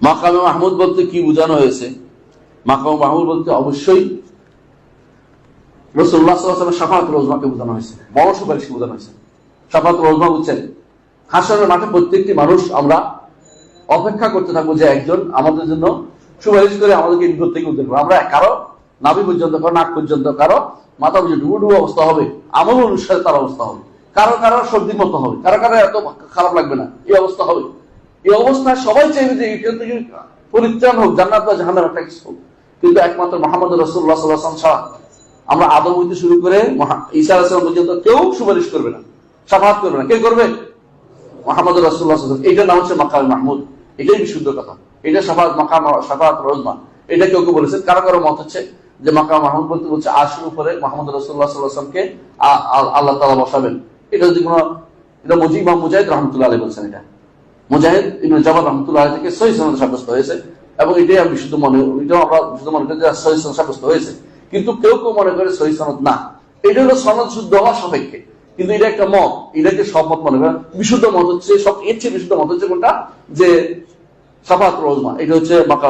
মাকামে মাহমুদ বলতে কি বোঝানো হয়েছে? মাকামে মাহমুদ বলতে অবশ্যই রাসূলুল্লাহ সাল্লাল্লাহু আলাইহি ওয়াসাল্লাম শাফাআতুল উযমাকে বোঝানো হয়েছে, বড় সুপারিশকে বোঝানো হয়েছে। শাফাআতুল উযমা বুঝছেন? হাসরের মাঠে প্রত্যেকটি মানুষ আমরা অপেক্ষা করতে থাকবো যে একজন আমাদের জন্য সুপারিশ করে আমাদেরকে বিপদ থেকে উদ্ধার করবে। আমরা কারো নাভি পর্যন্ত, কারো নাক পর্যন্ত, কারো মাথা পর্যন্ত ডুবু ডুবু অবস্থা হবে, আমল অনুসারে তার অবস্থা হবে। কারো কারো সর্দির মতো হবে, কারো কারো এত খারাপ লাগবে না, এই অবস্থা হবে। এই অবস্থায় সবাই চাইবে যে এখান থেকে পরিত্রাণ হোক, জান্নাত বা জাহান্নামের একটা কিছু হোক। কিন্তু একমাত্র মুহাম্মদ রাসূলুল্লাহ সাল্লাল্লাহু আলাইহি ওয়াসাল্লাম ছাড়া আমরা আদম হইতে শুরু করে ঈসা আলাইহিস সালাম পর্যন্ত কেউ সুপারিশ করবে না, শাফাআত করবে না। কে করবে? মুহাম্মদ রাসূলুল্লাহ সাল্লাল্লাহু আলাইহি ওয়াসাল্লাম। এইটার নাম হচ্ছে মাকামে মাহমুদ, এটাই বিশুদ্ধ কথা। এটা শাফাআত, মাকাম শাফাআতুল উযমা, এটা কেউ কেউ বলেছেন। কারো কারো মত হচ্ছে যে মাকাম মাহমুদ বলতে বলছে আরশের উপরে মুহাম্মদ রাসূলুল্লাহ সাল্লাল্লাহু আলাইহি ওয়াসাল্লামকে আল্লাহ তাআলা বসাবেন। এটা যদি কোনো, এটা ইমাম মুজাহিদ রাহমাতুল্লাহ আলাইহি বলছেন। এটা মুজাহিদ ইবনে জাবার রাহমাতুল্লাহ আলাইহি থেকে সহিহ সনদে সাব্যস্ত হয়েছে, এবং এটাই আমি বিশুদ্ধ মনে, এটাও আমরা বিশুদ্ধ মনে করি যে সহিহ সনদ সাব্যস্ত হয়েছে। কিন্তু কেউ কেউ মনে করে সহিহ সনদ না, এটা হলো সনদ শুদ্ধ হওয়ার সাপেক্ষে। কিন্তু এটা একটা মত, এটাকে সব মত মনে করে। বিশুদ্ধ মত হচ্ছে, সব এর চেয়ে বিশুদ্ধ মত হচ্ছে কোনটা? যে শাফাআতুল উযমা, এটা হচ্ছে মাকাম